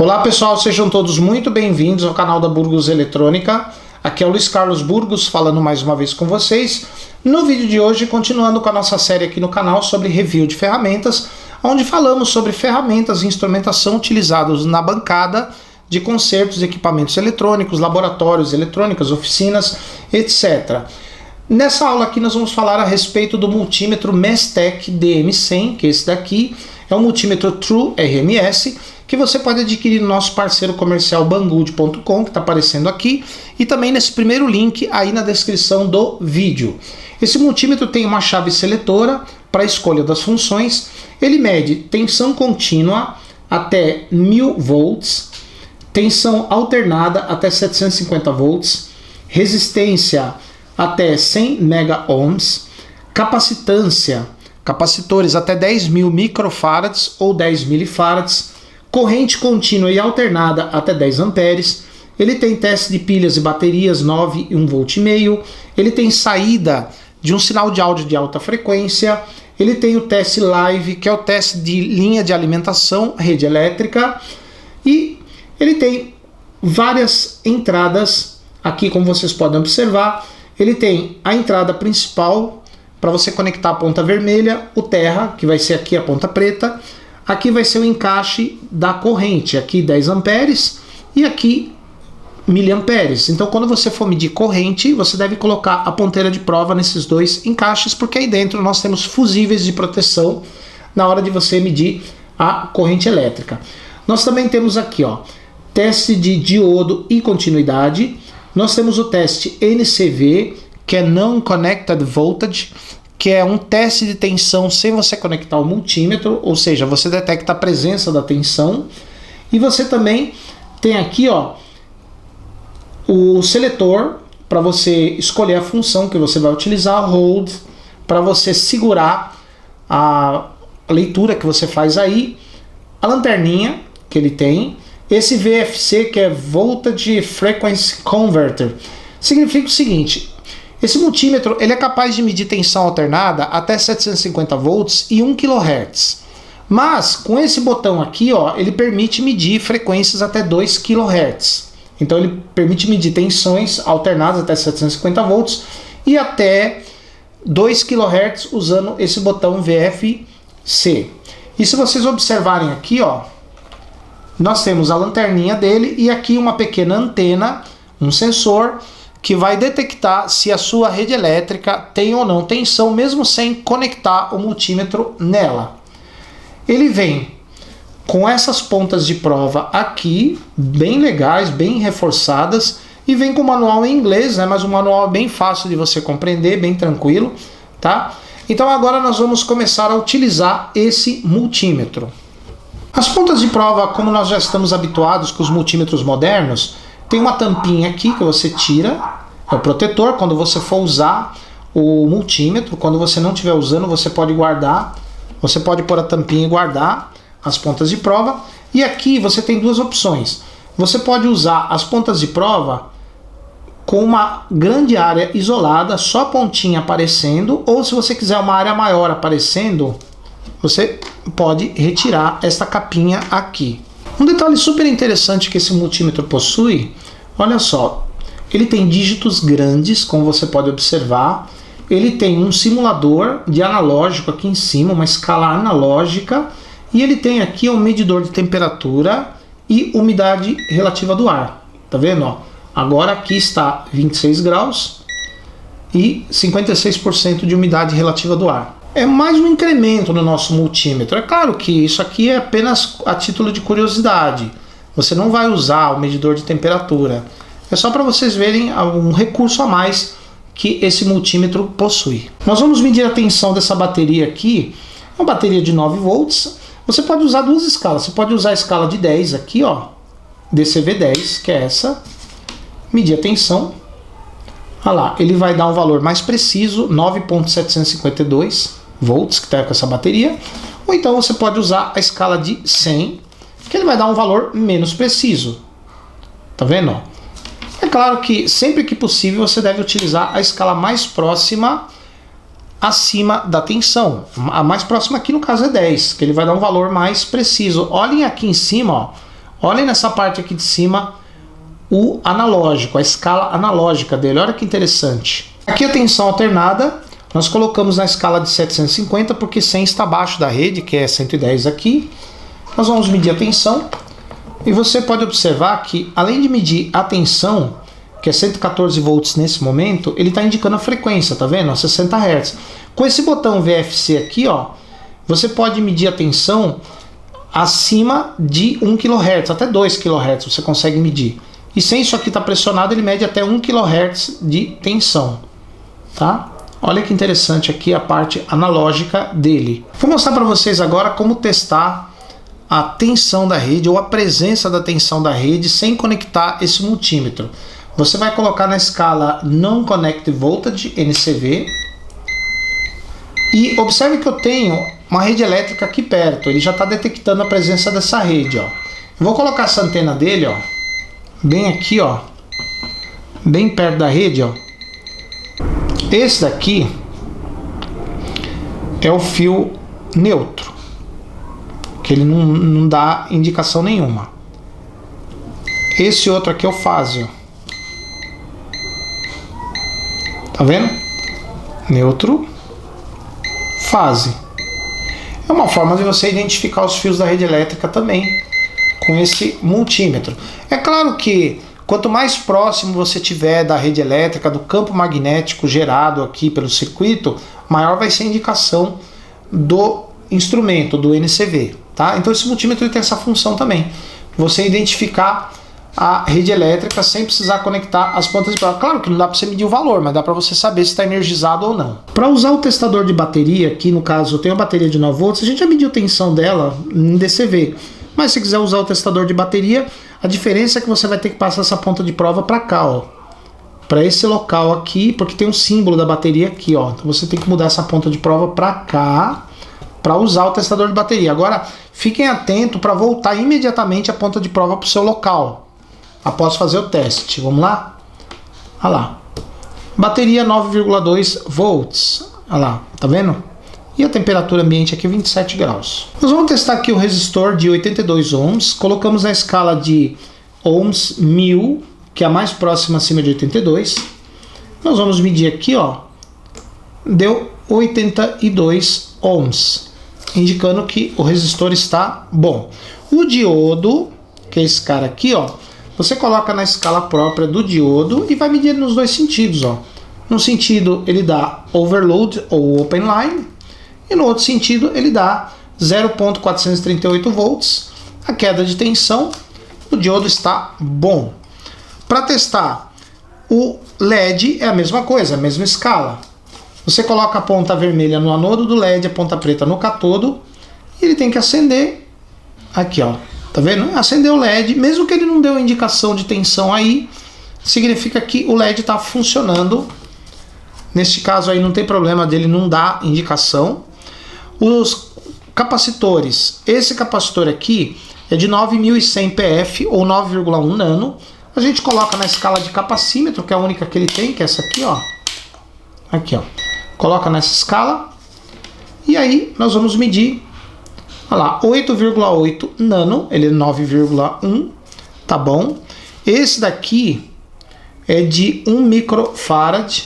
Olá pessoal, sejam todos muito bem-vindos ao canal da Burgos Eletrônica. Aqui é o Luiz Carlos Burgos falando mais uma vez com vocês. No vídeo de hoje, continuando com a nossa série aqui no canal sobre review de ferramentas, onde falamos sobre ferramentas e instrumentação utilizados na bancada de concertos de equipamentos eletrônicos, laboratórios, eletrônicas, oficinas, etc. Nessa aula aqui nós vamos falar a respeito do multímetro Mestec DM100, que esse daqui é um multímetro True RMS, que você pode adquirir no nosso parceiro comercial Banggood.com, que está aparecendo aqui, e também nesse primeiro link aí na descrição do vídeo. Esse multímetro tem uma chave seletora para a escolha das funções, ele mede tensão contínua até 1000 volts, tensão alternada até 750 volts, resistência até 100 mega ohms, capacitância, capacitores até 10.000 microfarads ou 10 milifarads, corrente contínua e alternada até 10 amperes, ele tem teste de pilhas e baterias 9 e 1,5 volt, ele tem saída de um sinal de áudio de alta frequência, ele tem o teste live, que é o teste de linha de alimentação, rede elétrica, e ele tem várias entradas, aqui como vocês podem observar, ele tem a entrada principal para você conectar a ponta vermelha, o terra, que vai ser aqui a ponta preta, aqui vai ser o encaixe da corrente, aqui 10 amperes e aqui miliamperes. Então quando você for medir corrente, você deve colocar a ponteira de prova nesses dois encaixes, porque aí dentro nós temos fusíveis de proteção na hora de você medir a corrente elétrica. Nós também temos aqui, ó, teste de diodo e continuidade. Nós temos o teste NCV, que é Non Connected Voltage, que é um teste de tensão sem você conectar o multímetro, ou seja, você detecta a presença da tensão. E você também tem aqui, ó, o seletor para você escolher a função que você vai utilizar, hold, para você segurar a leitura que você faz aí, a lanterninha que ele tem, esse VFC, que é Voltage Frequency Converter, significa o seguinte: esse multímetro ele é capaz de medir tensão alternada até 750 volts e 1 kHz. Mas com esse botão aqui, ó, ele permite medir frequências até 2 kHz. Então ele permite medir tensões alternadas até 750 volts e até 2 kHz usando esse botão VFC. E se vocês observarem aqui, ó, nós temos a lanterninha dele e aqui uma pequena antena, um sensor, que vai detectar se a sua rede elétrica tem ou não tensão, mesmo sem conectar o multímetro nela. Ele vem com essas pontas de prova aqui, bem legais, bem reforçadas, e vem com o manual em inglês, né, mas um manual bem fácil de você compreender, bem tranquilo, tá? Então agora nós vamos começar a utilizar esse multímetro. As pontas de prova, como nós já estamos habituados com os multímetros modernos, tem uma tampinha aqui que você tira, é o protetor. Quando você for usar o multímetro, quando você não estiver usando, você pode guardar, você pode pôr a tampinha e guardar as pontas de prova. E aqui você tem duas opções. Você pode usar as pontas de prova com uma grande área isolada, só a pontinha aparecendo, ou se você quiser uma área maior aparecendo, você pode retirar esta capinha aqui. Um detalhe super interessante que esse multímetro possui, olha só, ele tem dígitos grandes, como você pode observar, ele tem um simulador de analógico aqui em cima, uma escala analógica, e ele tem aqui um medidor de temperatura e umidade relativa do ar. Tá vendo? Ó? Agora aqui está 26 graus e 56% de umidade relativa do ar. É mais um incremento no nosso multímetro. É claro que isso aqui é apenas a título de curiosidade. Você não vai usar o medidor de temperatura. É só para vocês verem um recurso a mais que esse multímetro possui. Nós vamos medir a tensão dessa bateria aqui. Uma bateria de 9 volts. Você pode usar duas escalas. Você pode usar a escala de 10 aqui, ó, DCV10, que é essa. Medir a tensão. Olha lá, ele vai dar um valor mais preciso, 9.752 volts, que está com essa bateria. Ou então você pode usar a escala de 100, que ele vai dar um valor menos preciso. Tá vendo? É claro que sempre que possível você deve utilizar a escala mais próxima acima da tensão. A mais próxima aqui no caso é 10, que ele vai dar um valor mais preciso. Olhem aqui em cima, ó. Olhem nessa parte aqui de cima o analógico, a escala analógica dele. Olha que interessante. Aqui a tensão alternada, nós colocamos na escala de 750 porque 100 está abaixo da rede, que é 110 aqui. Nós vamos medir a tensão e você pode observar que além de medir a tensão, que é 114 volts nesse momento, ele está indicando a frequência, tá vendo? 60 Hz. Com esse botão VFC aqui, ó, você pode medir a tensão acima de 1 kHz, até 2 kHz você consegue medir. E sem isso aqui estar pressionado, ele mede até 1 kHz de tensão, tá? Olha que interessante aqui a parte analógica dele. Vou mostrar para vocês agora como testar a tensão da rede ou a presença da tensão da rede sem conectar esse multímetro. Você vai colocar na escala Non Connect Voltage, NCV, e observe que eu tenho uma rede elétrica aqui perto, ele já está detectando a presença dessa rede, ó. Eu vou colocar essa antena dele, ó, bem aqui, ó, bem perto da rede, ó. Esse daqui é o fio neutro, que ele não dá indicação nenhuma. Esse outro aqui é o fásio. Tá vendo? Neutro, fase. É uma forma de você identificar os fios da rede elétrica também com esse multímetro. É claro que quanto mais próximo você tiver da rede elétrica, do campo magnético gerado aqui pelo circuito, maior vai ser a indicação do instrumento, do NCV, tá? Então esse multímetro tem essa função também, você identificar a rede elétrica sem precisar conectar as pontas de prova. Claro que não dá para você medir o valor, mas dá para você saber se está energizado ou não. Para usar o testador de bateria, aqui no caso eu tenho a bateria de 9 volts, a gente já mediu a tensão dela em DCV, mas se quiser usar o testador de bateria, a diferença é que você vai ter que passar essa ponta de prova para cá, ó, para esse local aqui, porque tem um símbolo da bateria aqui, ó. Então você tem que mudar essa ponta de prova para cá para usar o testador de bateria. Agora fiquem atentos para voltar imediatamente a ponta de prova para o seu local após fazer o teste. Vamos lá? Olha lá. Bateria 9,2 volts. Olha lá, tá vendo? E a temperatura ambiente aqui 27 graus. Nós vamos testar aqui o resistor de 82 ohms. Colocamos na escala de ohms 1000, que é a mais próxima acima de 82. Nós vamos medir aqui, ó. Deu 82 ohms, indicando que o resistor está bom. O diodo, que é esse cara aqui, ó, você coloca na escala própria do diodo e vai medir nos dois sentidos, ó. No sentido ele dá overload ou open line, e no outro sentido ele dá 0.438 volts, a queda de tensão. O diodo está bom. Para testar o LED é a mesma coisa, a mesma escala. Você coloca a ponta vermelha no anodo do LED, a ponta preta no catodo, e ele tem que acender aqui, ó. Tá vendo? Acendeu o LED, mesmo que ele não deu indicação de tensão aí, significa que o LED está funcionando. Neste caso aí não tem problema dele não dar indicação. Os capacitores, esse capacitor aqui é de 9100 PF ou 9,1 nano. A gente coloca na escala de capacímetro, que é a única que ele tem, que é essa aqui, ó. Aqui, ó. Coloca nessa escala. E aí nós vamos medir. Olha lá, 8,8 nano, ele é 9,1, tá bom? Esse daqui é de 1 microfarad.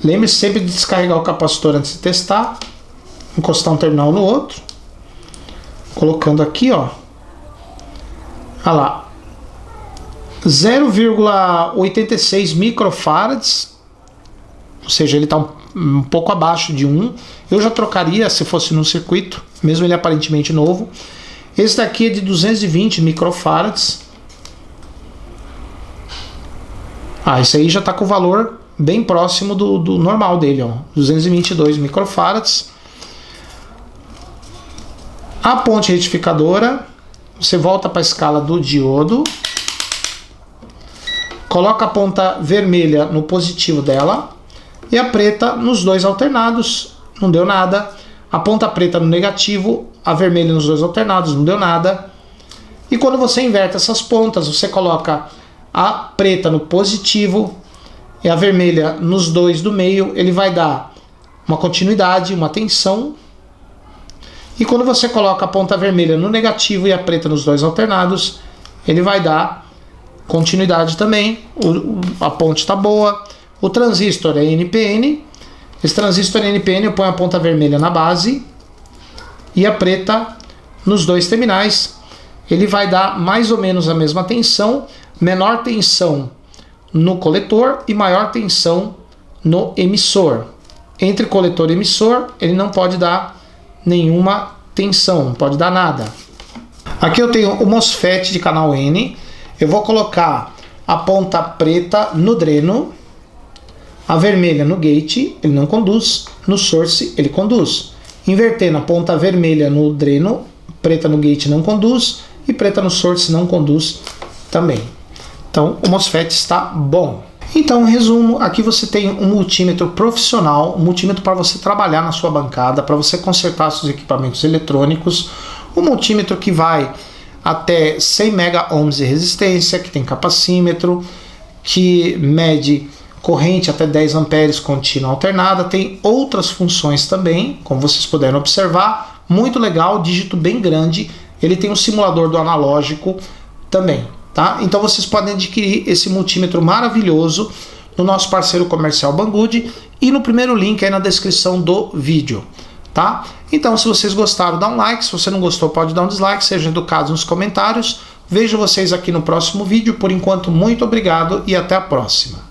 Lembre-se sempre de descarregar o capacitor antes de testar. Encostar um terminal no outro. Colocando aqui, ó. Olha lá. 0,86 microfarads. Ou seja, ele está um pouco abaixo de 1. Eu já trocaria se fosse no circuito, mesmo ele aparentemente novo. Esse daqui é de 220 microfarads. Esse aí já está com o valor bem próximo do normal dele, ó, 222 microfarads. A ponte retificadora, você volta para a escala do diodo, coloca a ponta vermelha no positivo dela e a preta nos dois alternados, não deu nada. A ponta preta no negativo, a vermelha nos dois alternados, não deu nada. E quando você inverte essas pontas, você coloca a preta no positivo e a vermelha nos dois do meio, ele vai dar uma continuidade, uma tensão. E quando você coloca a ponta vermelha no negativo e a preta nos dois alternados, ele vai dar continuidade também. A ponte está boa. O transistor é NPN. Esse transistor NPN eu ponho a ponta vermelha na base e a preta nos dois terminais. Ele vai dar mais ou menos a mesma tensão, menor tensão no coletor e maior tensão no emissor. Entre coletor e emissor, ele não pode dar nenhuma tensão, não pode dar nada. Aqui eu tenho o MOSFET de canal N. Eu vou colocar a ponta preta no dreno, a vermelha no gate, ele não conduz, no source ele conduz. Invertendo a ponta vermelha no dreno, preta no gate não conduz e preta no source não conduz também. Então o MOSFET está bom. Então, resumo, aqui você tem um multímetro profissional, um multímetro para você trabalhar na sua bancada, para você consertar seus equipamentos eletrônicos, um multímetro que vai até 100 mega-ohms de resistência, que tem capacímetro, que mede corrente até 10 amperes contínua alternada, tem outras funções também, como vocês puderam observar, muito legal, dígito bem grande, ele tem um simulador do analógico também. Tá? Então vocês podem adquirir esse multímetro maravilhoso no nosso parceiro comercial Banggood e no primeiro link aí na descrição do vídeo. Tá? Então se vocês gostaram, dá um like, se você não gostou pode dar um dislike, sejam educados nos comentários. Vejo vocês aqui no próximo vídeo, por enquanto muito obrigado e até a próxima.